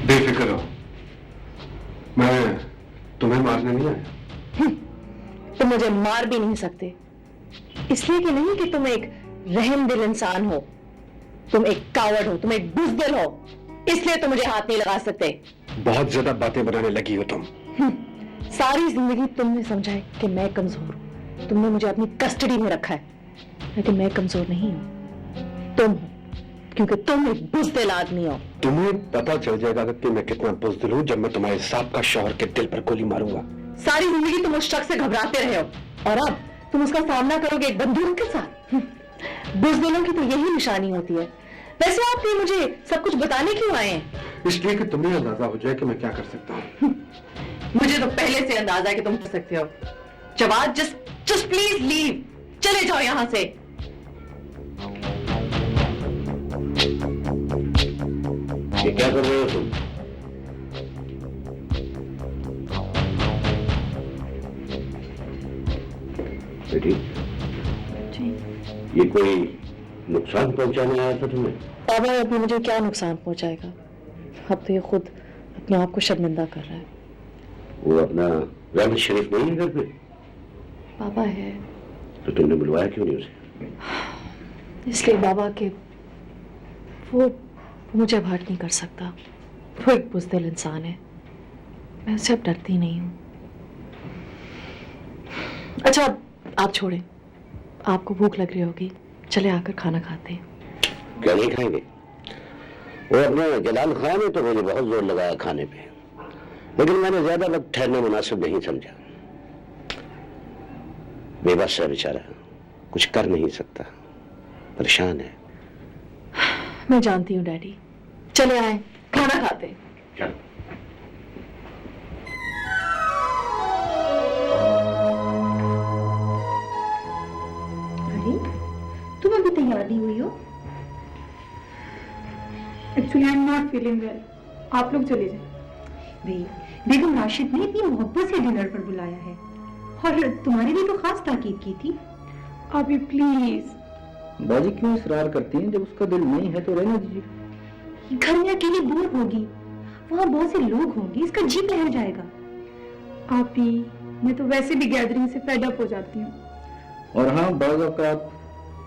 बेफिक्र रहो, मैं तुम्हें मारने नहीं आया। तुम मुझे मार भी नहीं सकते, इसलिए कि नहीं कि तुम एक रहमदिल इंसान हो, तुम एक कावड़ हो, तुम एक बुज़दिल हो, इसलिए तुम मुझे हाथ नहीं लगा सकते। बहुत ज्यादा बातें बनाने लगी हो तुम। सारी जिंदगी तुमने समझा है कि मैं कमजोर हूं, तुमने मुझे अपनी कस्टडी में रखा है, लेकिन मैं कमजोर नहीं हूं, तुम हो, क्योंकि तुम एक बुज़दिल आदमी हो। तुम्हें पता चल जाएगा कि मैं कितना बुज़दिल हूं जब मैं तुम्हारे साबका शौहर के दिल पर गोली मारूंगा। सारी जिंदगी तुम उस शख्स से घबराते रहे हो, और अब तुम उसका सामना करोगे एक बंदूक के साथ। बुज़दिलों की तो यही निशानी होती है। वैसे आप ये मुझे सब कुछ बताने क्यों आए हैं? इसलिए कि तुम्हें अंदाजा हो जाए कि मैं क्या कर सकता हूँ। मुझे तो पहले से अंदाजा है कि तुम कर सकते हो। जवाब, जस्ट प्लीज लीव, चले जाओ यहां से। ये क्या कर रहे हो तुम? बेटी, ये कोई नुकसान पहुंचाने आया था तुम्हें? बाबा अभी मुझे क्या नुकसान पहुंचाएगा, अब तो ये खुद अपने आप को शर्मिंदा कर रहा है। वो अपना रहमत शरीफ नहीं है घर पे? बाबा है। तो तुमने बुलवाया क्यों नहीं उसे? इसलिए बाबा के वो मुझे हर्ट नहीं कर सकता, वो एक बुज़दिल इंसान है, मैं उससे अब डरती नहीं हूँ। अच्छा आप छोड़ें, आपको भूख लग रही होगी, चले आकर खाना खाते हैं। क्या नहीं खाएंगे? वो अपने जलाल खान ने तो मुझे बहुत जोर लगाया खाने पे, लेकिन मैंने ज्यादा वक्त ठहरना मुनासिब नहीं समझा। बेबस है बेचारा, कुछ कर नहीं सकता, परेशान है। मैं जानती हूँ डैडी, चले आए खाना खाते हैं। चल। अरे तुम अभी तैयार नहीं हुई हो? Actually I am not feeling well, आप लोग चले जाए। बेगम राशिद ने इतनी मोहब्बत से डिनर पर बुलाया है, और तुम्हारी भी तो खास ताकीद की थी। अभी प्लीज। बाजी क्यों इसरार करती हैं? जब उसका दिल नहीं है तो रहने दीजिए। घर में अकेली बोर होगी, वहाँ बहुत से लोग होंगे, इसका जी लहर जाएगा। आप ही, मैं तो वैसे भी गैदरिंग से फेड अप हो जाती हूँ। और हाँ, बाज़ औक़ात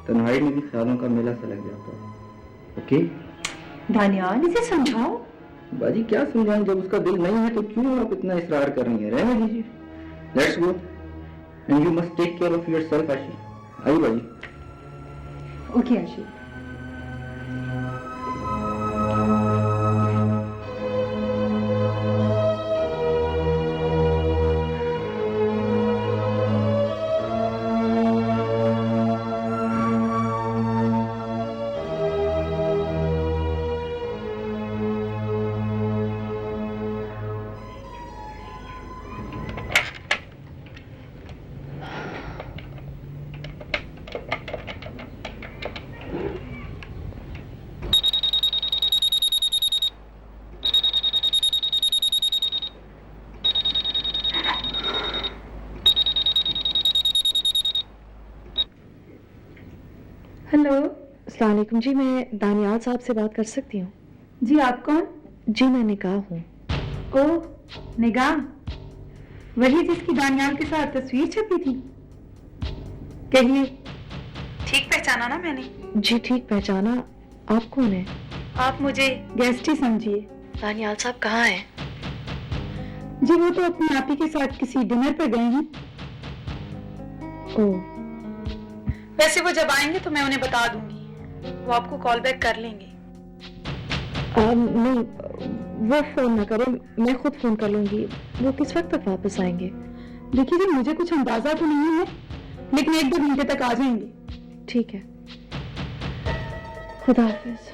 तन्हाई में भी ख्यालों का मेला सा लग जाता है। ओके दानियाल, इसे समझाओ। बाजी क्या समझाएं, जब उसका दिल नहीं है तो क्यों आप इतना इसरार कर रही हैं? रहने दीजिए। Let's go and you must take care of yourself Ashi. आइए बाजी। ओके आशी। हेलो। अस्सलाम वालेकुम जी, मैं दानियाल साहब से बात कर सकती हूँ? जी आप कौन? जी मैं निगाह हूँ। ओह निगाह, वही जिसकी दानियाल के साथ तस्वीर छपी थी। कहिए, ठीक पहचाना ना मैंने? जी ठीक पहचाना। आप कौन है? आप मुझे गेस्ट ही समझिए। दानियाल साहब कहाँ हैं? जी वो तो अपनी आप ही के साथ किसी डिनर पर गए हैं। ओह, वैसे वो जब आएंगे तो मैं उन्हें बता दूंगी, वो आपको कॉल बैक कर लेंगे। नहीं, वो फोन ना करें, मैं खुद फोन कर लूंगी। वो किस वक्त तक वापस आएंगे? देखिए जी, मुझे कुछ अंदाजा तो नहीं है, लेकिन 1-2 घंटे तक आ जाएंगे। ठीक है, खुदा हाफिज।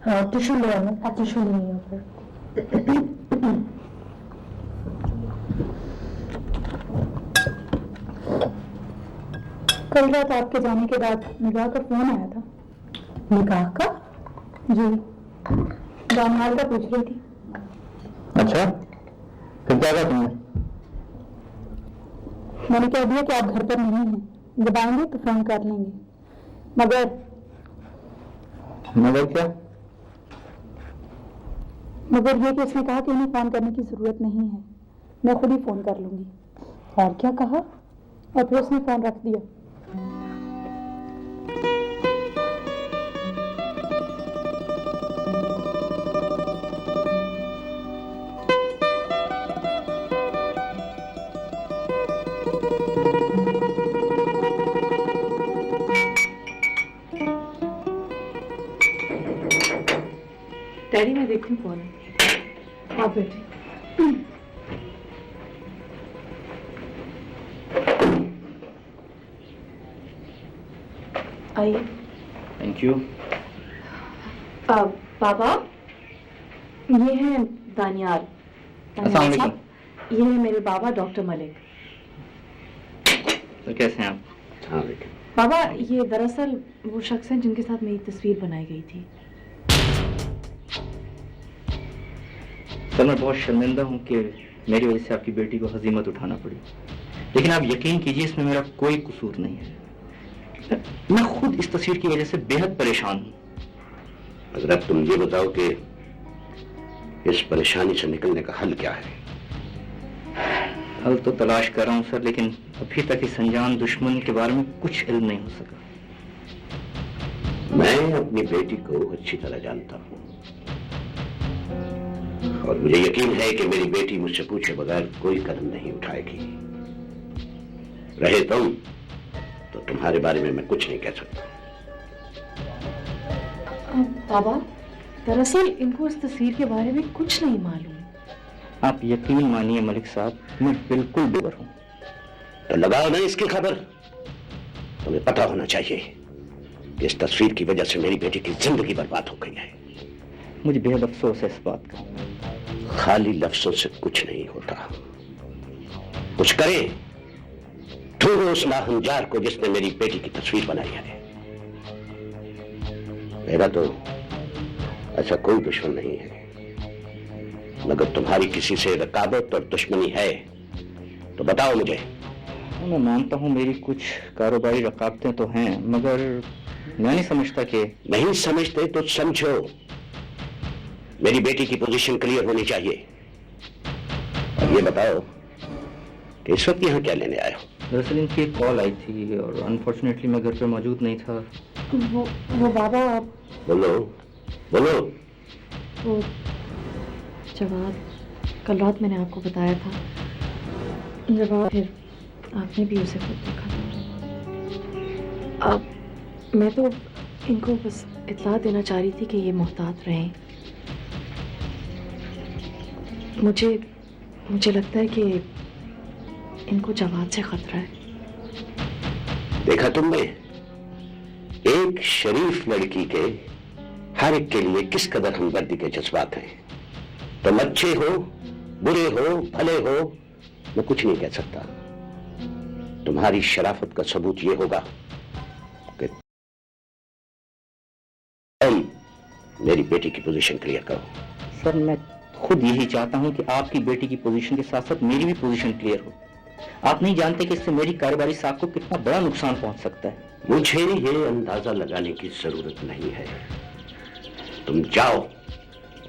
हाँ टिश्यू ले आना, टिश्यू नहीं है ऊपर। कल रात आपके जाने के बाद निगाह का फोन आया था। निगाह का? जी दानियाल का पूछ रही थी। अच्छा, फिर क्या कहा तुमने? मैंने कह दिया कि आप घर पर नहीं हैं, जब आएंगे तो फोन कर लेंगे। मगर क्या? मगर ये कि उसने कहा कि उन्हें फोन करने की जरूरत नहीं है, मैं खुद ही फोन कर लूंगी। और क्या कहा, और फिर उसने फोन रख दिया। डैडी मैं देखती हूँ कौन है। आप बैठे। आइए। Thank you. पापा ये है दानियाल। अस्सलाम वालेकुम। ये है मेरे बाबा डॉक्टर मलिक। तो कैसे हैं आप? हाँ बेटे। बाबा ये दरअसल वो शख्स हैं जिनके साथ मेरी तस्वीर बनाई गई थी। सर मैं बहुत शर्मिंदा हूँ कि मेरी वजह से आपकी बेटी को हजीमत उठाना पड़ी, लेकिन आप यकीन कीजिए इसमें मेरा कोई कसूर नहीं है। मैं खुद इस तस्वीर की वजह से बेहद परेशान हूँ। अगर अब तुम ये बताओ कि इस परेशानी से निकलने का हल क्या है? हल तो तलाश कर रहा हूँ सर, लेकिन अभी तक इस अनजान दुश्मन के बारे में कुछ इल्म नहीं हो सका। मैं अपनी बेटी को अच्छी तरह जानता हूँ और मुझे यकीन है कि मेरी बेटी मुझसे पूछे बगैर कोई कदम नहीं उठाएगी। रहे तुम तो तुम्हारे बारे में मैं कुछ नहीं कह सकता। बाबा दरअसल इनको इस तस्वीर के बारे में कुछ नहीं मालूम। आप यकीन मानिए मलिक साहब, मैं बिल्कुल बेखबर हूँ। तो लगाओ ना इसकी खबर। तुम्हें पता होना चाहिए कि इस तस्वीर की वजह से मेरी बेटी की जिंदगी बर्बाद हो गई है। मुझे बेहद अफसोस है इस बात का। खाली लफ्जों से कुछ नहीं होता, कुछ करे। ढूंढो उस नाहमजार को जिसने मेरी बेटी की तस्वीर बनाई है। मेरा तो ऐसा कोई दुश्मन नहीं है, मगर तुम्हारी किसी से रकाबत और दुश्मनी है तो बताओ मुझे। मैं मानता हूँ मेरी कुछ कारोबारी रकाबतें तो हैं, मगर मैं नहीं समझता कि। नहीं समझते तो समझो। मेरी बेटी की पोजीशन क्लियर होनी चाहिए। और ये बताओ कि इस वक्त यहाँ क्या लेने आए हो? दरअसल इनकी एक कॉल आई थी और अनफॉर्चुनेटली मैं घर पर मौजूद नहीं था। वो बाबा आप बोलो बोलो। वो जवाब कल रात मैंने आपको बताया था, जवाब फिर आपने भी उसे खुद देखा था। अब मैं तो इनको बस इत्तला देना चाह रही थी कि ये मोहतात रहें। मुझे लगता है कि इनको जवाब से खतरा है। देखा तुमने एक शरीफ लड़की के हर एक के लिए किस कदर हमदर्दी के जज्बात हैं। तुम अच्छे हो, बुरे हो, भले हो, मैं कुछ नहीं कह सकता। तुम्हारी शराफत का सबूत यह होगा कि तुम मेरी बेटी की पोजीशन क्लियर करो। सर मैं खुद यही चाहता हूँ कि आपकी बेटी की पोजीशन के साथ साथ मेरी भी पोजीशन क्लियर हो। आप नहीं जानते कि इससे मेरी कारोबारी साख को कितना बड़ा नुकसान पहुंच सकता है। मुझे ये अंदाजा लगाने की जरूरत नहीं है। तुम जाओ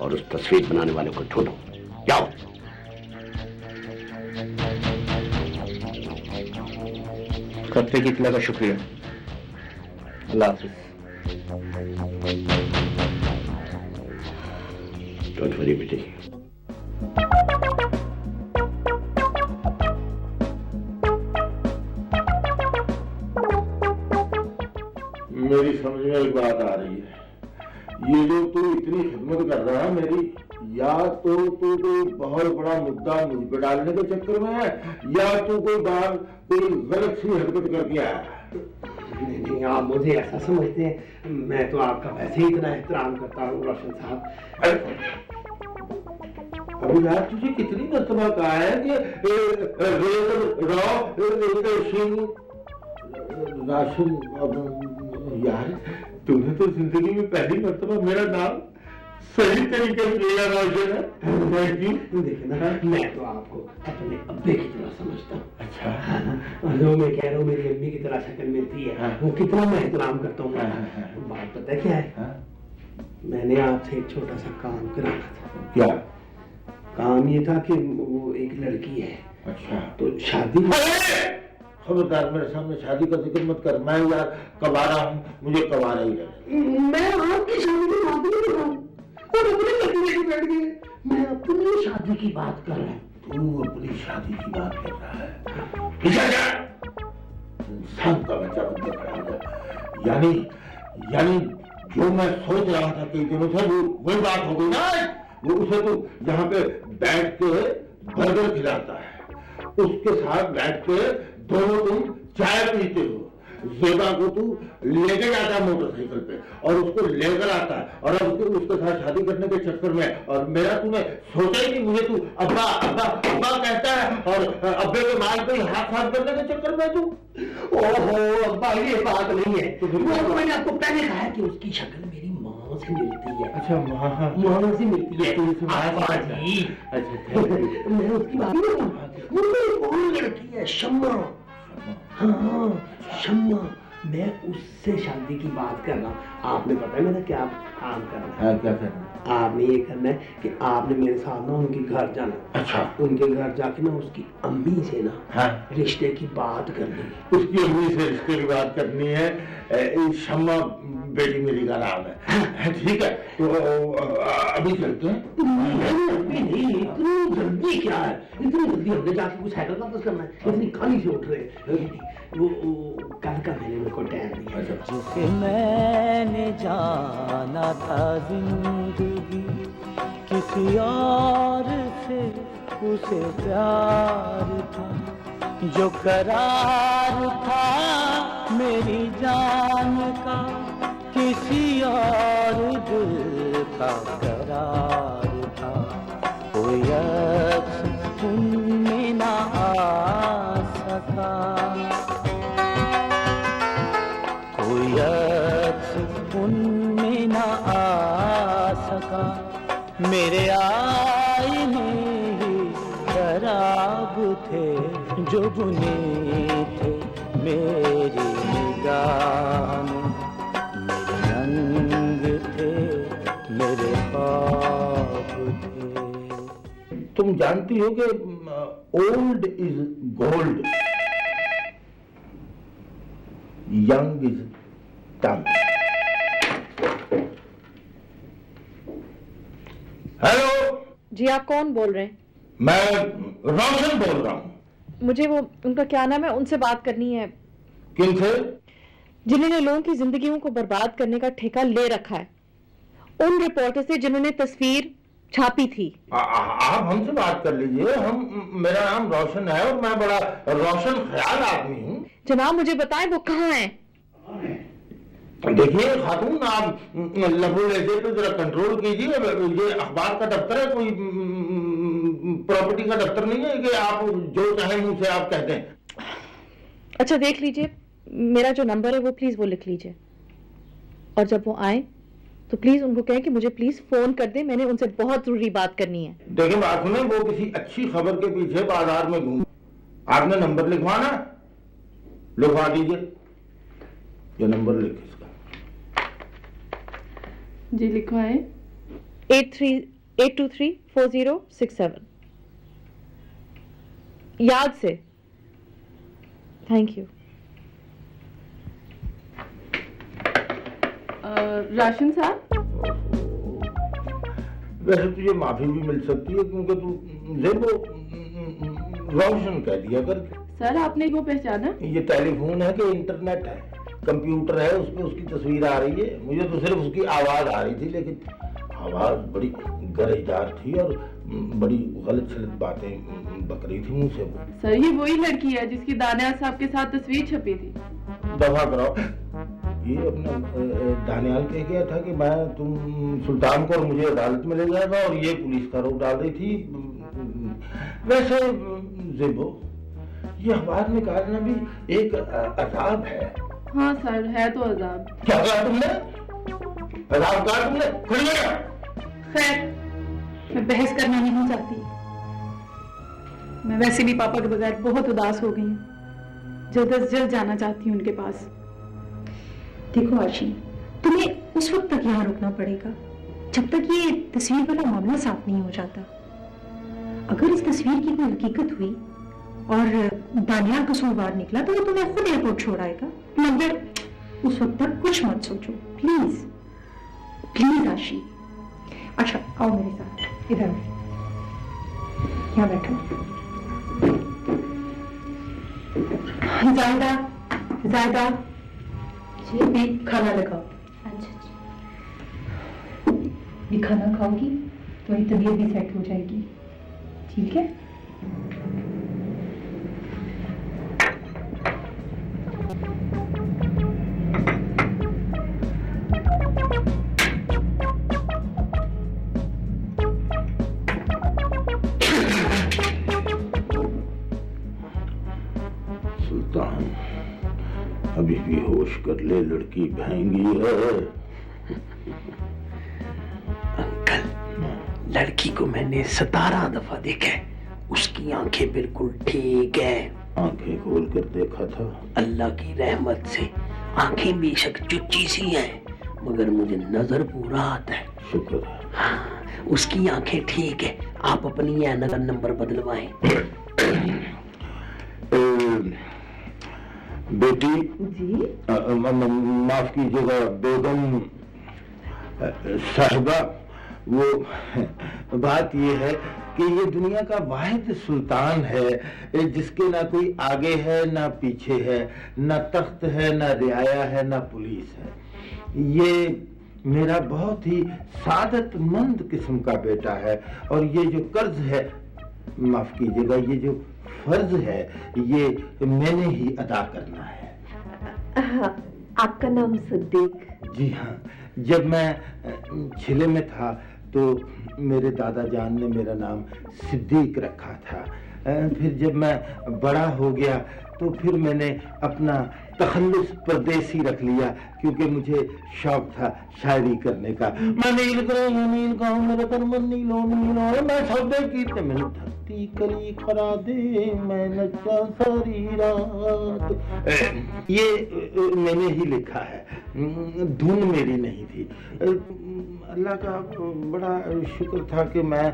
और उस तस्वीर बनाने वाले को ढूंढो। जाओ। खतरे की इत्तला का शुक्रिया। अल्लाह हाफिज। डोंट वरी बेटी। मेरी समझ में एक बात आ रही है, ये जो तू इतनी खिदमत कर रहा है मेरी, या तो तू कोई बहुत बड़ा मुद्दा मुझ पे डालने के चक्कर में है, या तू कोई गलत सी हरकत कर दिया है। नहीं, आप मुझे ऐसा समझते हैं? मैं तो आपका वैसे ही इतना एहतराम करता हूँ रोशन साहब। अभी यार तुझे कितनी मर्तबा कहा है कि राशन यार तूने तो जिंदगी में पहली मर्तबा मेरा नाम सही तरीके से लिया रोशन है। Thank you. देखे ना मैं तो आपको अपने अब्बे की तरह समझता हूँ। अच्छा हाँ ना, और जो मैं कह रहा हूँ मेरी अम्मी की तरह शक्ल मिलती है, वो कितना मैं एहतराम करता हूँ। बात पता है क्या है? मैंने आपसे एक छोटा सा काम कराना था। क्या काम ये था कि वो एक लड़की है। अच्छा तो शादी खबरदार मेरे सामने शादी का जिक्र मत कर। मैं यार कबारा हूँ, मुझे कबारा ही लगे। मैं आपकी शादी की बात नहीं कर रहा हूँ और अपनी लड़की लेके बैठ गए। मैं अपनी शादी की बात कर रहा हूँ। तू अपनी शादी की बात कर रहा है? इंसान का बच्चा बनकर खड़ा हो गया। यानी जो मैं सोच रहा था कई दिनों से वही बात हो गई ना। वो उसे तो यहाँ पे बैठ के बर्गर खिलाता है, उसके साथ बैठ के दोनों तुम चाय पीते हो, जेबा को तू लेके जाता है मोटरसाइकिल पे और उसको लेकर आता है, और अब उसके साथ शादी करने के चक्कर में, और मेरा तूने सोचा ही नहीं, मुझे तू अब्बा अब्बा अब्बा कहता है और अब्बे के माल पे हाथ साफ करने के चक्कर में तू। ओहो अब्बा ये बात नहीं है। वो तो मैंने आपको पहले कहा कि उसकी शक्ल मेरी माँ से मिलती है। अच्छा माँ से मिलती है। अच्छा मैं उसकी बात नहीं कर रहा हूँ। वो कौन लड़की है? शम्मा। हाँ शम्मा, मैं उससे शादी की बात कर रहा हूँ। आपने पता है मेरा क्या काम करना है? क्या करना? आपने ये करना है कि आपने मेरे साथ ना उनके घर जाना। अच्छा। उनके घर जाके ना उसकी अम्मी से ना रिश्ते की बात करनी है। उसकी अम्मी से रिश्ते की बात करनी है। शम्मा बेटी मेरी का नाम है। ठीक है तो अभी चलते हैं। नहीं इतनी जल्दी क्या है? इतनी जल्दी हमने जाके कुछ हैकल वापस करना है? इतनी खाली से उठ रहे वो कल का मैंने मेरे को टाइम दिया। जिसे मैंने जाना था जिंदगी किसी और से उसे प्यार था, जो करार था मेरी जान का किसी और दिल का करार था। कोई अक्स उनमें ना आ सका, कोई अक्स उनमें ना आ सका, मेरे आईने ही खराब थे जो बुने थे मेरी निगाह में, मेरे रंग थे मेरे ख्वाब थे। तुम जानती हो कि old is gold, young is tongue. Hello जी आप कौन बोल रहे हैं? मैं रोशन बोल रहा हूँ। मुझे वो उनका क्या नाम है, उनसे बात करनी है। किनसे? जिन्होंने लोगों की जिंदगियों को बर्बाद करने का ठेका ले रखा है, उन रिपोर्टर से जिन्होंने तस्वीर छापी थी। आप हमसे बात कर लीजिए। मेरा नाम रोशन है और मैं बड़ा रोशन ख्याल आदमी हूँ। जनाब मुझे बताएं वो कहाँ हैं? देखिए खातून, आप लबो लहजे पे जरा कंट्रोल कीजिए। ये अखबार का दफ्तर है, कोई प्रॉपर्टी का दफ्तर नहीं है कि आप जो चाहें मुझसे आप कहते हैं। अच्छा देख लीजिए, मेरा जो नंबर है वो प्लीज वो लिख लीजिए, और जब वो आए तो प्लीज उनको कहें कि मुझे प्लीज फोन कर दे, मैंने उनसे बहुत जरूरी बात करनी है। देखिए बात सुने, वो किसी अच्छी खबर के पीछे बाजार में घूम, आपने नंबर लिखवाना, लिखवा दीजिए। ये नंबर लिख इसका। जी लिखवाएं। 8234067 याद से। Thank you. राशन साहब, वैसे तुझे माफी भी मिल सकती है क्योंकि तू जेबो रोशन कह दिया कर। सर आपने वो पहचाना? ये टेलीफोन है कि इंटरनेट है, कंप्यूटर है, उस पे उसकी तस्वीर आ रही है। मुझे तो सिर्फ उसकी आवाज आ रही थी, लेकिन आवाज बड़ी गरजदार थी और बड़ी गलत सलत बातें बक रही थी मुंह से। सर ये वही लड़की है जिसकी दानियाल साहब के साथ तस्वीर छपी थी। दफा कराओ। ये अपना दानियाल कह गया था कि मैं तुम सुल्तान को और मुझे अदालत में ले जाएगा, और ये पुलिस का रोक डाल रही थी। वैसे जेबो, ये अखबार निकालना भी एक अजाब है। हाँ सर, है तो अजाब। क्या कहा तुमने? अजाब कहा तुमने? खड़ी हो जा। खैर, मैं बहस करना नहीं चाहती। मैं वैसे भी पापा के बगैर बहुत उदास हो गई हूँ। जल्द से जल्द जाना चाहती हूँ उनके पास। देखो आशी, तुम्हें उस वक्त तक यहाँ रुकना पड़ेगा जब तक ये तस्वीर वाला मामला साफ नहीं हो जाता। अगर इस तस्वीर की कोई हकीकत हुई और दानियाल कसूरवार निकला तो वो तुम्हें खुद एयरपोर्ट छोड़ आएगा। मगर उस वक्त तक कुछ मत सोचो, प्लीज प्लीज आशी। अच्छा आओ मेरे साथ, इधर आओ, यहाँ बैठो। जायदा, जायदा, ये भी खाना लगाओ। अच्छा ये खाना खाओगी तो तबीयत भी सेट हो जाएगी, ठीक है? सुल्तान, अभी भी होश कर ले, लड़की महंगी है। अंकल, लड़की को मैंने 17 दफा देखा है, उसकी आंखें बिल्कुल ठीक है। आंखें खोल कर देखा था? अल्लाह की रहमत से आंखें बेशक चुच्ची सी हैं, मगर मुझे नजर पूरा आता है। शुक्र है। हाँ, उसकी आंखें ठीक है। आप अपनी ऐनक का नंबर बदलवाएं। बेटी जी माफ कीजिएगा बेगम साहिबा, वो बात ये है कि ये दुनिया का वाहिद सुल्तान है जिसके ना कोई आगे है ना पीछे है, ना तख्त है ना रियाया है ना पुलिस है। ये मेरा बहुत ही सादतमंद किस्म का बेटा है और ये जो कर्ज है, माफ कीजिएगा, ये जो फर्ज है, ये मैंने ही अदा करना है। आपका नाम सिद्दीक? जी हाँ, जब मैं छिले में था तो मेरे दादा जान ने मेरा नाम सिद्दीक रखा था। फिर जब मैं बड़ा हो गया तो फिर मैंने अपना तखल्लुस परदेसी रख लिया, क्योंकि मुझे शौक था शायरी करने का। मैं नील करूं नील कहूं मेरे पर मन नीलो नीलो, मैं शब्द कीर्त में धरती कली खरा दे, मैं नचा सारी रात। ये मैंने ही लिखा है, धुन मेरी नहीं थी। अल्लाह का बड़ा शुक्र था कि मैं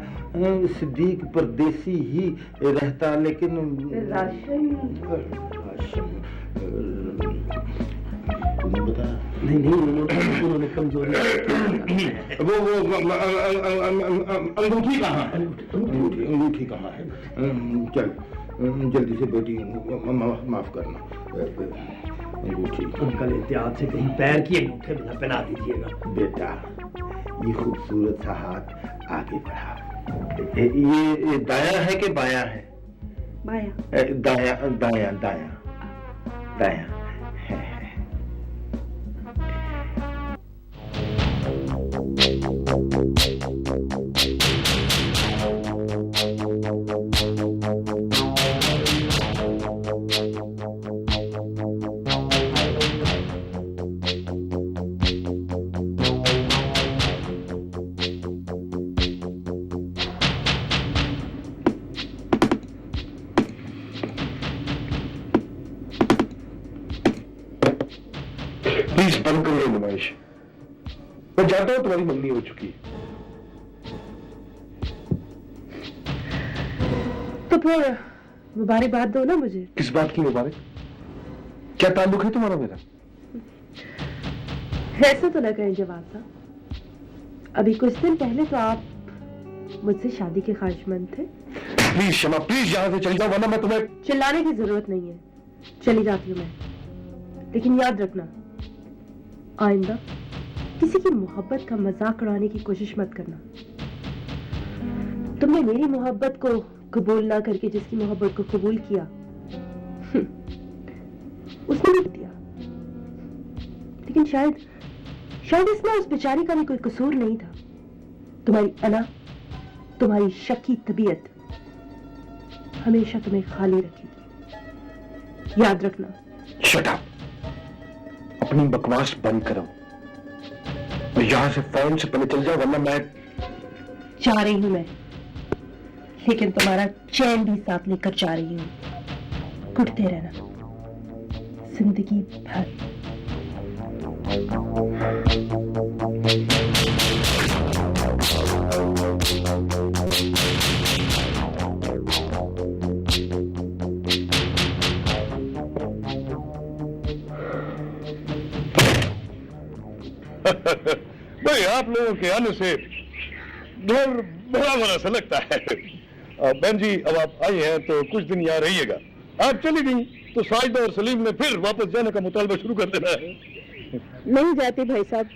सिद्दीक परदेसी ही रहता, लेकिन तुमने बताया नहीं, उन्होंने कमजोरी वो अंगूठी कहाँ है? अंगूठी कहाँ है? चल जल्दी से बेटी, माफ करना, अंगूठी। अंकल एहतियात से कहीं पैर की अंगूठे बिना पहना दीजिएगा। बेटा, ये खूबसूरत सा हाथ आगे बढ़ा। ये दाया है कि बाया है? बाया। दाया दाया दाया दाया। प्लीज बंद करो ये नुमाइश। मैं जानता हूं तुम्हारी मंगनी हो चुकी है। तो फिर मुबारकबाद दो ना मुझे। किस बात की मुबारक? क्या ताल्लुक है तुम्हारा मेरा? ऐसा तो ना कहें जवाब साहब, अभी कुछ दिन पहले तो आप मुझसे शादी के ख्वाहिशमंद थे। प्लीज शमा, प्लीज यहां से चली जाओ, वरना मैं तुम्हें। चिल्लाने की जरूरत नहीं है, चली जाती हूँ मैं, लेकिन याद रखना आइंदा किसी की मोहब्बत का मजाक उड़ाने की कोशिश मत करना। तुमने मेरी मोहब्बत को कबूल ना करके जिसकी मोहब्बत को कबूल किया, उसने भी दिया, लेकिन शायद इसमें उस बेचारी का भी कोई कसूर नहीं था। तुम्हारी अना, तुम्हारी शकी तबीयत हमेशा तुम्हें खाली रखेगी, याद रखना। Shut up. अपनी बकवास बंद करो और यहां से फौरन से पहले चल जाओ, वरना मैं जा रही हूं मैं, लेकिन तुम्हारा चैन भी साथ लेकर जा रही हूं। कुटते रहना जिंदगी भर। भाई आप लोगों के आने से घर बड़ा बड़ा सा लगता है। बहन जी अब आप आई हैं तो कुछ दिन यहाँ रहिएगा। आप चली गई तो साजिदा और सलीम ने फिर वापस जाने का मुतालबा शुरू कर देना है। नहीं जाती भाई साहब,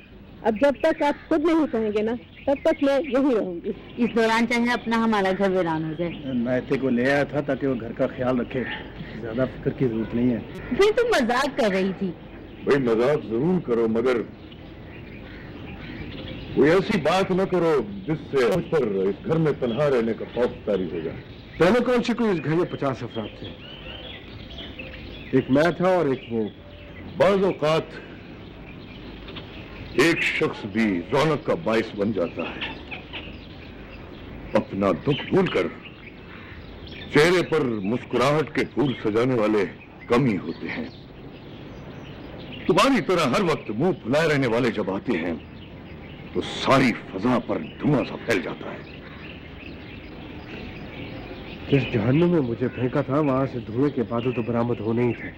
अब जब तक आप खुद नहीं कहेंगे ना तब तक मैं यहीं रहूंगी। इस दौरान चाहे अपना हमारा घर वीरान हो जाए। मैं इतने को ले आया था ताकि वो घर का ख्याल रखे, ज्यादा फिक्र की जरूरत नहीं है। फिर तुम मजाक कर रही थी। भाई मजाक जरूर करो मगर कोई ऐसी बात न करो जिससे मुझ पर इस घर में तन्हा रहने का खौफ तारी हो जाए। पहले कौन सी कोई इस घर में 50 अफराद थे, एक मैं था और एक वो। बाज़ औक़ात एक शख्स भी रौनक का बाइस बन जाता है। अपना दुख भूलकर चेहरे पर मुस्कुराहट के फूल सजाने वाले कम ही होते हैं। तुम्हारी तरह हर वक्त मुंह फुलाए रहने वाले जब आते हैं तो सारी फजा पर धुआं सा फैल जाता है। जिस जहन्नुम में मुझे फेंका था वहां से धुएं के बादल तो बरामद होने ही थे।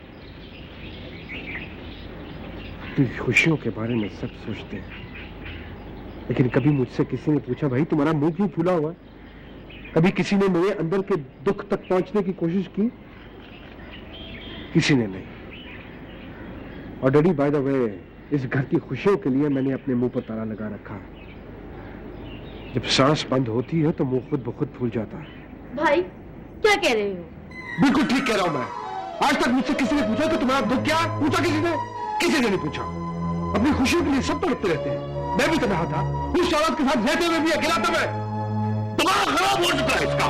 अपनी खुशियों के बारे में सब सोचते हैं, लेकिन कभी मुझसे किसी ने पूछा भाई तुम्हारा मुंह क्यों फूला हुआ है? कभी किसी ने मेरे अंदर के दुख तक पहुंचने की कोशिश की? किसी ने नहीं। और डैडी बाय द वे, इस घर की खुशियों के लिए मैंने अपने मुंह पर ताला लगा रखा है। जब सांस बंद होती है तो मुंह खुद ब खुद फूल जाता है। भाई क्या कह रहे हो? बिल्कुल ठीक कह रहा हूं मैं। आज तक मुझसे किसी ने पूछा कि तुम्हारा दुख क्या है? पूछा किसी ने? किसी ने नहीं पूछा। अपनी खुशियों के लिए सब तड़पते रहते हैं। मैं भी तन्हा था, उस औरत के साथ रहते हुए भी अकेला था मैं। दिमाग खराब हो चुका है इसका।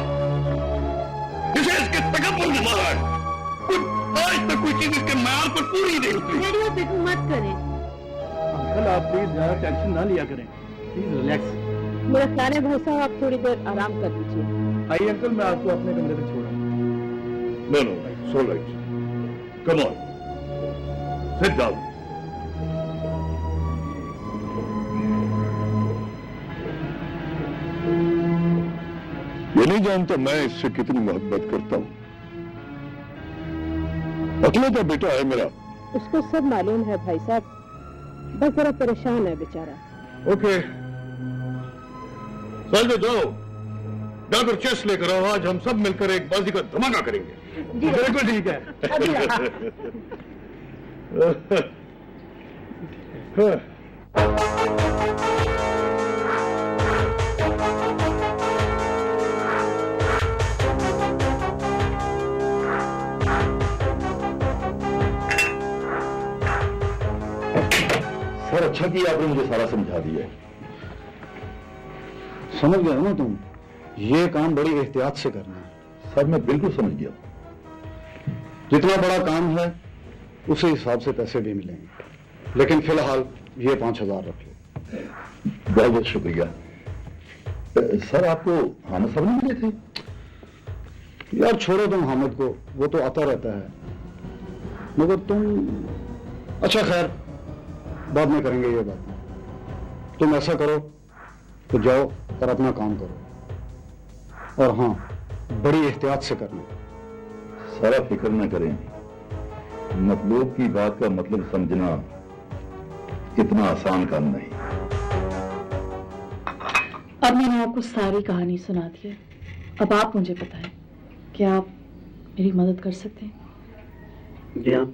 इसे इसके तकब्बुर में मारा है। आज तक कोई चीज इसके मैार पर पूरी नहीं उतरी। रेडियो फिक्र मत करें। अंकल आप प्लीज ज्यादा टेंशन ना लिया करें, प्लीज रिलैक्स। मेरा ख्याल है भाई साहब आप थोड़ी देर आराम कर लीजिए। आइए अंकल, मैं आपको अपने कमरे में छोड़ा। No no it's all right, come on sit down. ये नहीं जानता मैं इससे कितनी मोहब्बत करता हूं। अकेला बेटा है मेरा। उसको सब मालूम है भाई साहब, बस जरा परेशान है बेचारा। ओके चल जाओ, जाकर चेस लेकर आओ। आज हम सब मिलकर एक बाजी का धमाका करेंगे। बिल्कुल ठीक है। सर अच्छा किया आपने मुझे सारा समझा दिया। समझ गए ना तुम, ये काम बड़ी एहतियात से करना है। सर मैं बिल्कुल समझ गया। जितना बड़ा काम है उसी हिसाब से पैसे भी मिलेंगे, लेकिन फिलहाल ये 5000 रख लो। बहुत बहुत शुक्रिया। सर आपको हामिद साहब नहीं मिले थे? यार छोड़ो तुम हामिद को, वो तो आता रहता है, मगर तुम अच्छा खैर बाद में करेंगे ये बात। तुम ऐसा करो तो जाओ और अपना काम करो, और हाँ बड़ी एहतियात से करना। सारा फिक्र न करें, मतलूब की बात का मतलब समझना इतना आसान काम नहीं। अब मैंने आपको सारी कहानी सुना दी है। अब आप मुझे बताएं, क्या आप मेरी मदद कर सकते हैं? जी हाँ,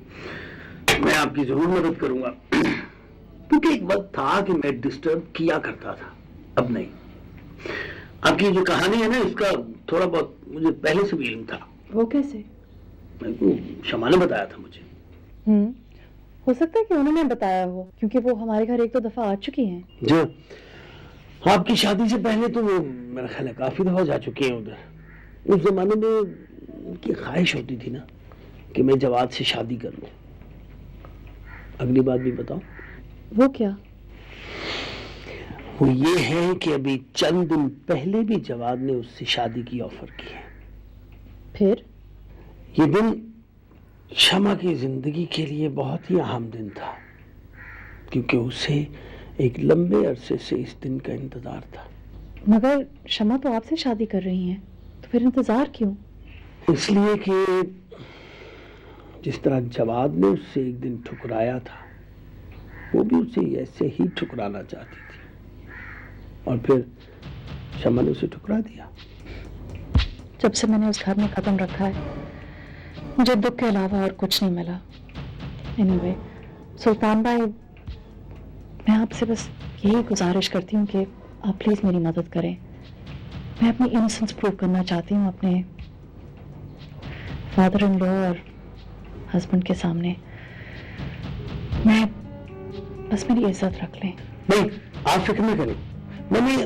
मैं आपकी जरूर मदद करूंगा, क्योंकि एक वक्त था कि मैं डिस्टर्ब किया करता था, अब नहीं। आपकी जो कहानी है ना, इसका थोड़ा बहुत मुझे पहले से भी इल्म था। वो कैसे? शमा ने बताया था मुझे। हो सकता है कि उन्होंने बताया हो, क्योंकि वो हमारे घर एक दो दफा आ चुकी हैं। जी, आपकी शादी से पहले तो वो मेरा ख्याल है काफी दफा जा चुकी हैं उधर। उस जमाने में उनकी ख्वाहिश होती थी ना कि मैं जवाद से शादी कर लूं। अगली बात भी बताओ। वो क्या? वो ये है कि अभी चंद दिन पहले भी जवाद ने उससे शादी की ऑफर की है। फिर? ये दिन शमा की जिंदगी के लिए बहुत ही अहम दिन था, क्योंकि उसे एक लंबे अरसे से इस दिन का इंतजार था। मगर शमा तो आपसे शादी कर रही हैं, तो फिर इंतजार क्यों? इसलिए कि जिस तरह जवाद ने उससे एक दिन ठुकराया था, वो भी उसे ऐसे ही ठुकराना चाहती थी, और फिर शमा ने उसे ठुकरा दिया। जब से मैंने उस घर में कदम रखा है, मुझे दुख के अलावा और कुछ नहीं मिला। एनीवे, सुल्तान भाई, मैं आपसे बस यही गुजारिश करती हूँ कि आप प्लीज मेरी मदद करें। मैं अपनी इनोसेंस प्रूव करना चाहती हूँ अपने फादर इन लॉ और हस्बैंड के सामने। मैं बस मेरी इज्जत रख लें। नहीं, आप फिक्र नहीं करें। मैंने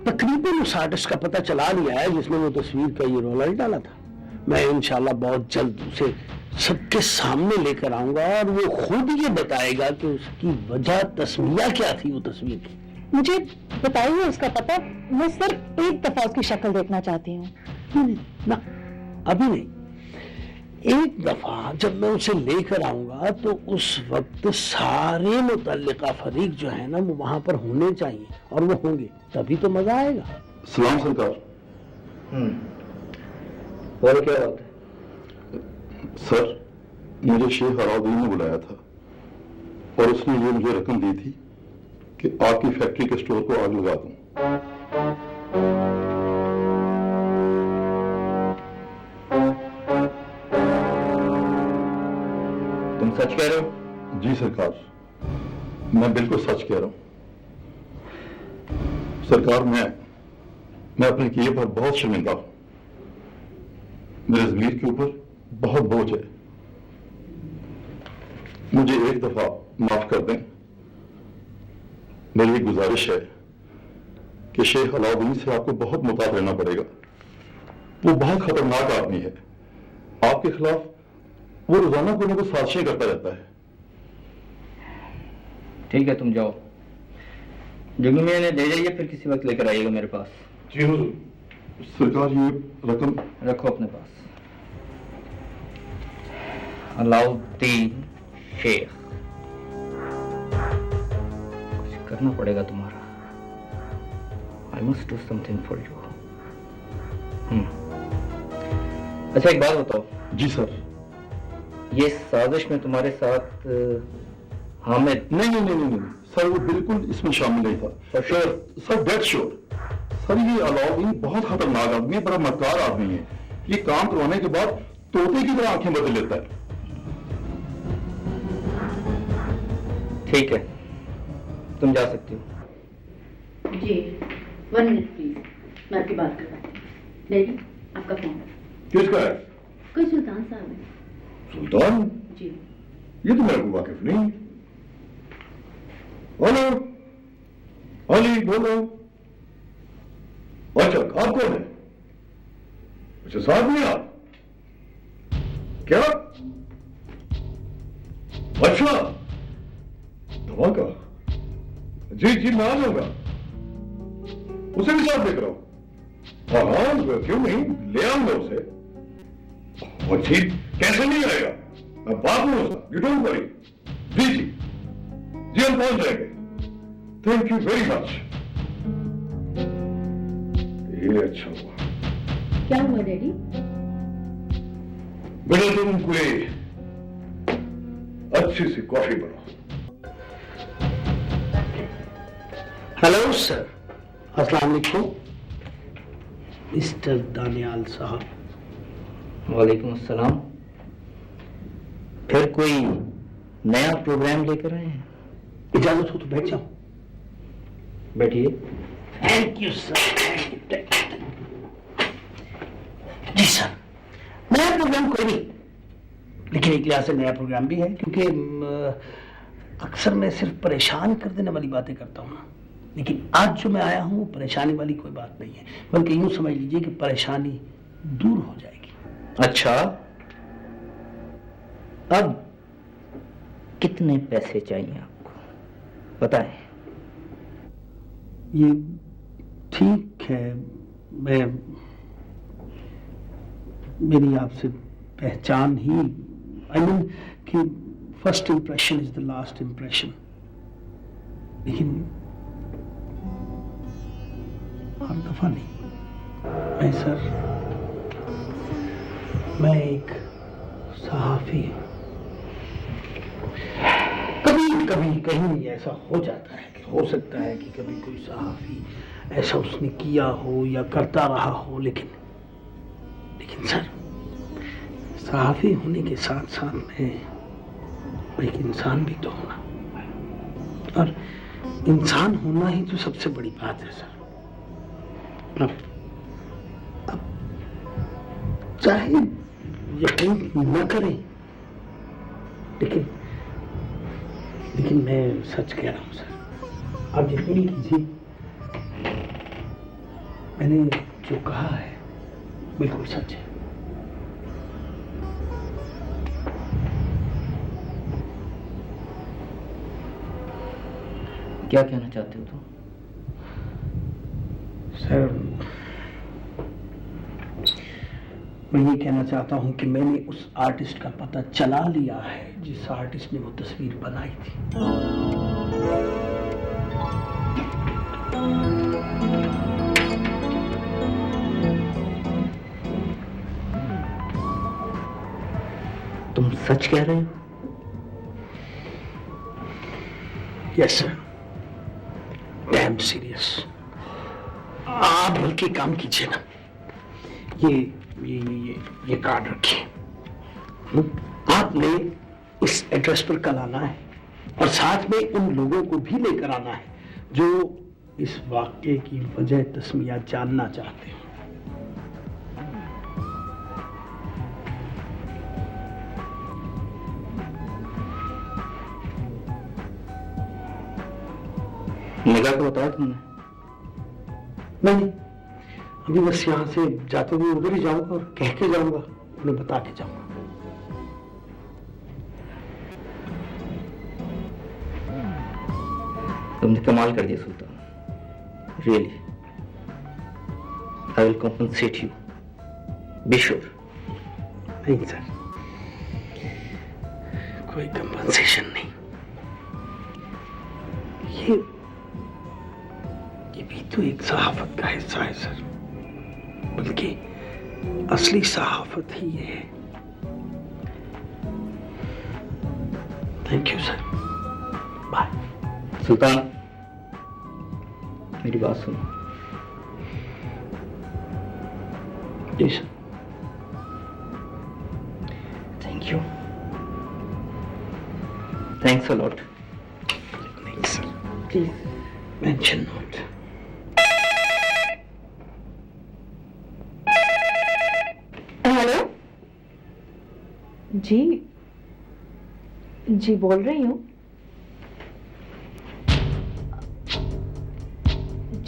तकरीबन उस आर्टिस्ट का पता चला लिया है जिसने वो तस्वीर का ये रोल डाला था। मैं इंशाल्लाह बहुत जल्द उसे सबके सामने लेकर आऊंगा और वो खुद ये बताएगा कि उसकी वजह तस्मिया क्या थी वो तस्वीर की। मुझे बताइए उसका पता, मैं सिर्फ एक दफा उसकी शक्ल देखना चाहती हूँ। ना, अभी नहीं। एक दफा जब मैं उसे लेकर आऊंगा तो उस वक्त सारे मुतल्लिका फरीक जो है ना वो वहां पर होने चाहिए, और वो होंगे, तभी तो मजा आएगा। सलाम सरकार। और क्या बात है? सर, मुझे शेख अलाउद्दीन ने बुलाया था और उसने ये मुझे रकम दी थी कि आपकी फैक्ट्री के स्टोर को आग लगा दूं। तुम सच कह रहे हो? जी सरकार, मैं बिल्कुल सच कह रहा हूं। सरकार, मैं अपने किए पर बहुत शर्मिंदा हूं। मेरे ज़मीर के ऊपर बहुत बोझ है। मुझे एक दफा माफ कर दें। मेरी एक गुजारिश है कि शेख अलाउद्दीन से आपको बहुत मुताबिक रहना पड़ेगा। वो बहुत खतरनाक आदमी है। आपके खिलाफ वो रोजाना कोई ना कोई साजिशें करता रहता है। ठीक है, तुम जाओ, जुगनू मियां ने ले जाइए, फिर किसी वक्त लेकर आइएगा मेरे पास। जी हुजूर। सरकार, ये रकम रखो अपने पास। अलाउद्दीन शेख, कुछ करना पड़ेगा तुम्हारा। I must do something for you. अच्छा, एक बात बताओ। जी सर। ये साजिश में तुम्हारे साथ हामिद? नहीं सर, वो बिल्कुल इसमें शामिल नहीं था। Sir dead sure. सर, ये अलाउद्दीन बहुत खतरनाक आदमी है, बड़ा मक्कार आदमी है। ये काम करवाने के बाद तोते की तरह आंखें बदल लेता है। ठीक है, तुम जा सकती हो। जी, 1 मिनट प्लीज, मैं आपकी बात करवाती हूँ। डैडी, आपका फोन। किसका है? कोई सुल्तान साहब है। सुल्तान? जी। ये तो मेरे को वाकिफ नहीं। हेलो, अली बोलो। अच्छा, आप कौन है? अच्छा, साथ में आप? क्या? अच्छा, धमाका। जी, मैं आ जाऊंगा। उसे भी साथ लेकर आओ। हाँ, क्यों नहीं, ले आऊंगा उसे। और जी, कैसे नहीं आएगा? मैं बात हूं उसका, यू डोंट वरी। जी, हम पहुंच जाएंगे। Thank you very much. ये अच्छा हुआ। क्या हुआ डैडी? बेटा, तुम कोई अच्छी सी कॉफी बनाओ। हेलो सर, अस्सलाम वालेकुम। मिस्टर दानियाल साहब। वालेकुम अस्सलाम। फिर कोई नया प्रोग्राम लेकर आए हैं? इजाजत हो तो बैठ जाओ। बैठिए। Thank you sir. जी सर, नया प्रोग्राम कोई नहीं, लेकिन एक लिहाज से नया प्रोग्राम भी है, क्योंकि अक्सर मैं सिर्फ परेशान कर देने वाली बातें करता हूँ ना, लेकिन आज जो मैं आया हूँ वो परेशानी वाली कोई बात नहीं है, बल्कि यूं समझ लीजिए कि परेशानी दूर हो जाएगी। अच्छा, अब कितने पैसे चाहिए आपको बताएं। ये ठीक है, मैं मेरी आपसे पहचान ही आई मीन कि first impression is the last impression, लेकिन हर दफा नहीं। मैं सर, मैं एक सहाफी हूं। कभी कभी कहीं ऐसा हो जाता है कि हो सकता है कि कभी कोई सहाफी ऐसा उसने किया हो या करता रहा हो, लेकिन सर, सहाफी होने के साथ साथ मैं एक इंसान भी तो होना, और इंसान होना ही तो सबसे बड़ी बात है सर। अब चाहे यकीन न करें, लेकिन मैं सच कह रहा हूं सर, आप यकीन कीजिए, मैंने जो कहा है बिल्कुल सच है। क्या कहना चाहते हो तुम? सर, मैं ये कहना चाहता हूं कि मैंने उस आर्टिस्ट का पता चला लिया है जिस आर्टिस्ट ने वो तस्वीर बनाई थी। तुम सच कह रहे हो? Yes sir, dam serious. आप बल्कि काम कीजिए ना, ये कार्ड रखिए। आपने इस एड्रेस पर कल आना है और साथ में उन लोगों को भी लेकर आना है जो इस वाक्य की वजह तस्मिया जानना चाहते हैं। निगाह को बताया तुमने? नहीं, अभी बस यहाँ से जाते हुए उधर ही जाऊंगा और कह के जाऊंगा, उन्हें बता के जाऊंगा। तुमने कमाल कर दिया Sultan, really. I will compensate you, be sure. नहीं सर, कोई कंपनसेशन नहीं। ये भी तो एक सहाफत का हिस्सा है सर, बल्कि असली सहाफत ही ये है। Thank you sir, bye. Sultan, मेरी बात सुनो। जी sir. Thank you, thanks a lot. नहीं sir, please mention not. Hello जी बोल रही हूँ।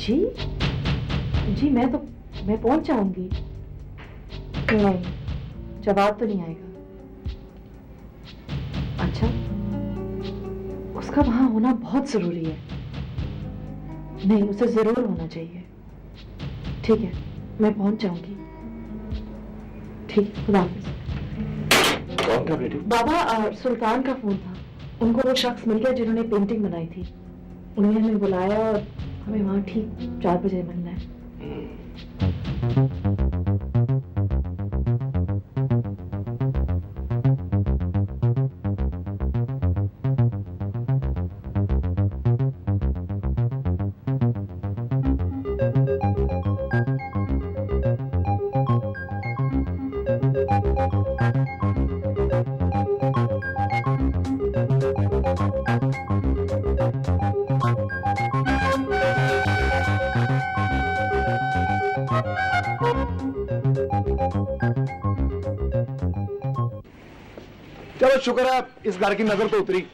जी मैं पहुंच जाऊंगी। नहीं, जवाब तो नहीं आएगा। अच्छा, उसका वहां होना बहुत जरूरी है। नहीं, उसे जरूर होना चाहिए। ठीक है, मैं पहुंच जाऊंगी। ठीक, खुदा हाफिज। कौन था बेटी? बाबा, सुल्तान का फोन था। उनको वो शख्स मिल गया जिन्होंने पेंटिंग बनाई थी। उन्होंने हमें बुलाया और हमें वहां ठीक 4 बजे मिलना है। चलो शुक्र है इस घर की नजर तो उतरी।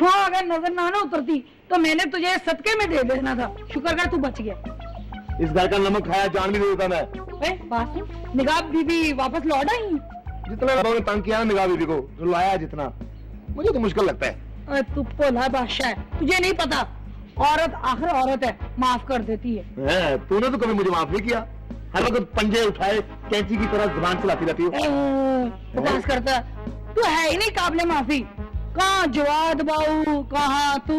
हाँ, अगर नजर ना उतरती तो मैंने तुझे सदके में दे देना था। शुक्र कर तू बच गया। इस घर का नमक खाया जान भी नहीं देता मैं। बात सुन, निगाह बीबी वापस लौट आई। जितना लोगों ने तंग किया ना निगाह बीबी को, रुलाया जितना, मुझे तो मुश्किल लगता है। अरे तू भोला बादशाह है, तुझे नहीं पता औरत आखिर औरत है, माफ कर देती है। तूने तो कभी मुझे माफ नहीं किया, हर वक्त पंजे उठाए कैंची की तरह जुबान चलाती रहती हो। बकवास करता है, तू है ही नहीं काबिले माफी। कहाँ जवाद बाऊ, कहाँ तू,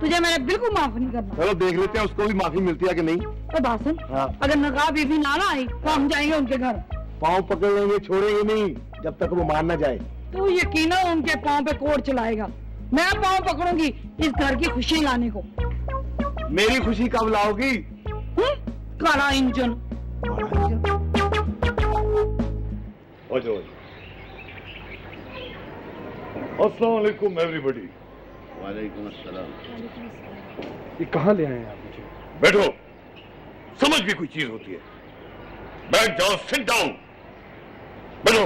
तुझे मैंने बिल्कुल माफ नहीं करना। चलो देख लेते हैं उसको भी माफी मिलती है कि नहीं। तो बासन, अगर नकाब बीवी ना आई तो हम जाएंगे उनके घर। पाँव पकड़ लेंगे, छोड़ेंगे नहीं जब तक वो मान ना जाए। तू यकीनन उनके पाँव पे कोट चलाएगा, मैं पाँव पकड़ूंगी इस घर की खुशी लाने को। मेरी खुशी कब लाओगी? काला इंजन। अस्सलाम वालेकुम एवरीबॉडी। वालेकुम अस्सलाम। ये कहाँ ले आए हैं आप मुझे? बैठो, समझ भी कोई चीज होती है। बैठ जाओ, सिट डाउन, बैठो।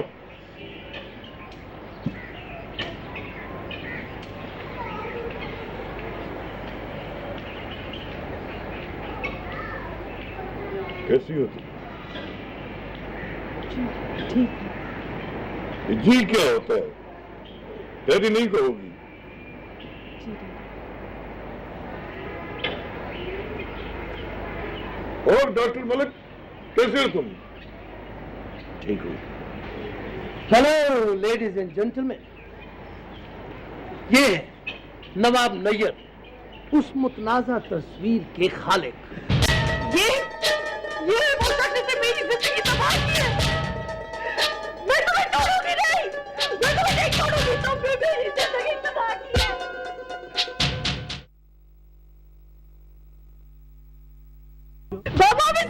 कैसी हो तुम? ठीक ये जी क्या होता है? डैडी नहीं कहोगी? और डॉक्टर मलिक कैसे हो तुम? ठीक हूँ। हेलो लेडीज एंड जेंटलमैन, ये नवाब नैयर, उस मुतनाज़ा तस्वीर के खालिक। ये वो शख्स जिसने मेरी जिंदगी तबाह की है। मैं तुम्हें छोड़ूंगी नहीं, मैं तुम्हें नहीं छोड़ूंगी, तुमने मेरी जिंदगी तबाह की है। बाबा मैं